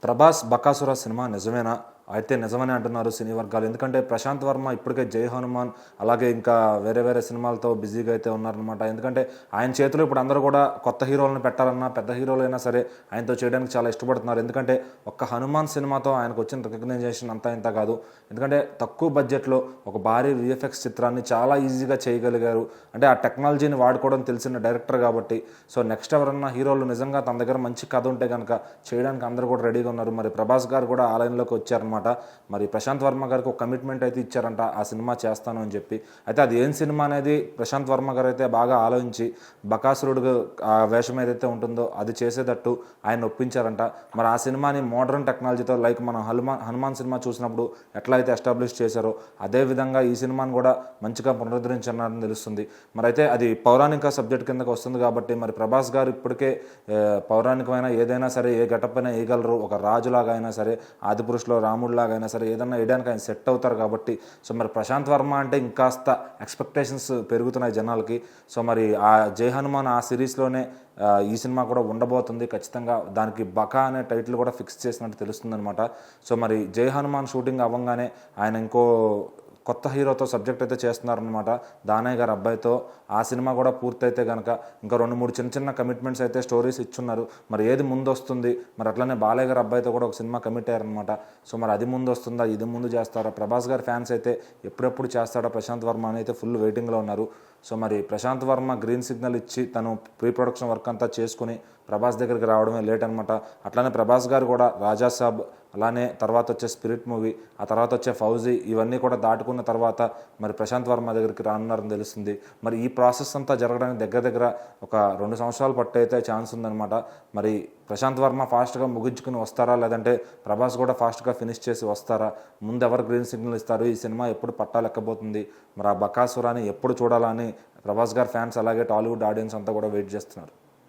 Prabhas Bakasura cinema నిజమేనా? అయితే నిజమని అంటున్నారు సినీ వర్గాలు. ఎందుకంటే ప్రశాంత్ వర్మ ఇప్పటికే 'జై హనుమాన్' అలాగే ఇంకా వేరే సినిమాలతో బిజీగా అయితే ఉన్నారనమాట. ఎందుకంటే ఆయన చేతిలో ఇప్పుడు అందరూ కూడా కొత్త హీరోలను పెట్టాలన్నా, పెద్ద హీరోలైనా సరే ఆయనతో చేయడానికి చాలా ఇష్టపడుతున్నారు. ఎందుకంటే ఒక్క 'హనుమాన్' సినిమాతో ఆయనకు వచ్చిన రికగ్నైజేషన్ అంతా ఇంత కాదు. ఎందుకంటే తక్కువ బడ్జెట్లో ఒక భారీ విఎఫ్ఎక్స్ చిత్రాన్ని చాలా ఈజీగా చేయగలిగారు. అంటే ఆ టెక్నాలజీని వాడుకోవడం తెలిసిన డైరెక్టర్ కాబట్టి సో నెక్స్ట్ ఎవరన్నా హీరోలు నిజంగా తన దగ్గర మంచి కథ ఉంటే కనుక చేయడానికి అందరూ కూడా రెడీగా ఉన్నారు. మరి ప్రభాస్ గారు కూడా ఆ లైన్లోకి వచ్చారనమాట. మరి ప్రశాంత్ వర్మ గారికి ఒక కమిట్మెంట్ అయితే ఇచ్చారంట, ఆ సినిమా చేస్తాను అని చెప్పి. అయితే అది ఏం సినిమా అనేది ప్రశాంత్ వర్మ గారు అయితే బాగా ఆలోచించి బకాసురుడు ఆ వేషం ఏదైతే ఉంటుందో అది చేసేటట్టు ఆయన ఒప్పించారంట. మరి ఆ సినిమాని మోడర్న్ టెక్నాలజీతో లైక్ మనం హనుమాన్ సినిమా చూసినప్పుడు ఎట్లా అయితే ఎస్టాబ్లిష్ చేశారో అదే విధంగా ఈ సినిమాని కూడా మంచిగా పునరుద్ధరించారని తెలుస్తుంది. మరి అయితే అది పౌరాణిక సబ్జెక్ట్ కిందకి వస్తుంది కాబట్టి మరి ప్రభాస్ గారు ఇప్పటికే పౌరాణికమైన ఏదైనా సరే ఏ గెటప్ అయినా వేయగలరు. ఒక రాజులాగా అయినా సరే, ఆదిపురుషులో రాముడిలాగా అయినా సరే ఏదైనా వేయడానికి ఆయన సెట్ అవుతారు కాబట్టి సో మరి ప్రశాంత్ వర్మ అంటే ఇంకాస్త ఎక్స్పెక్టేషన్స్ పెరుగుతున్నాయి జనాలకి. సో మరి ఆ 'జై హనుమాన్' ఆ సిరీస్లోనే ఈ సినిమా కూడా ఉండబోతుంది. ఖచ్చితంగా దానికి బకా అనే టైటిల్ కూడా ఫిక్స్ చేసినట్టు తెలుస్తుంది అనమాట. సో మరి 'జై హనుమాన్' షూటింగ్ అవ్వగానే ఆయన ఇంకో కొత్త హీరోతో సబ్జెక్ట్ అయితే చేస్తున్నారనమాట, దానయ్య గారి అబ్బాయితో. ఆ సినిమా కూడా పూర్తయితే కనుక ఇంకా 2-3 చిన్న కమిట్మెంట్స్ అయితే స్టోరీస్ ఇచ్చున్నారు. మరి ఏది ముందు వస్తుంది? మరి అట్లనే బాలయ్య గారి అబ్బాయితో కూడా ఒక సినిమా కమిట్ అయ్యారనమాట. సో మరి అది ముందు వస్తుందా, ఇది ముందు చేస్తారా? ప్రభాస్ గారి ఫ్యాన్స్ అయితే ఎప్పుడెప్పుడు చేస్తాడా ప్రశాంత్ వర్మ అని అయితే ఫుల్ వెయిటింగ్లో ఉన్నారు. సో మరి ప్రశాంత్ వర్మ గ్రీన్ సిగ్నల్ ఇచ్చి తను ప్రీ ప్రొడక్షన్ వర్క్ అంతా చేసుకుని ప్రభాస్ దగ్గరికి రావడమే లేట్ అనమాట. అట్లానే ప్రభాస్ గారు కూడా రాజాసాబ్, అలానే తర్వాత వచ్చే స్పిరిట్ మూవీ, ఆ తర్వాత వచ్చే ఫౌజీ, ఇవన్నీ కూడా దాటుకున్న తర్వాత మరి ప్రశాంత్ వర్మ దగ్గరికి రానున్నారని తెలుస్తుంది. మరి ఈ ప్రాసెస్ అంతా జరగడానికి దగ్గర ఒక 2 సంవత్సరాలు పట్టే అయితే ఛాన్స్ ఉందన్నమాట. మరి ప్రశాంత్ వర్మ ఫాస్ట్గా ముగించుకుని వస్తారా, లేదంటే ప్రభాస్ కూడా ఫాస్ట్గా ఫినిష్ చేసి వస్తారా? ముందు ఎవరు గ్రీన్ సిగ్నల్ ఇస్తారు? ఈ సినిమా ఎప్పుడు పట్టాలెక్కబోతుంది? మరి ఆ బకాసురాని ఎప్పుడు చూడాలని ప్రభాస్ గారి ఫ్యాన్స్ అలాగే టాలీవుడ్ ఆడియన్స్ అంతా కూడా వెయిట్ చేస్తున్నారు.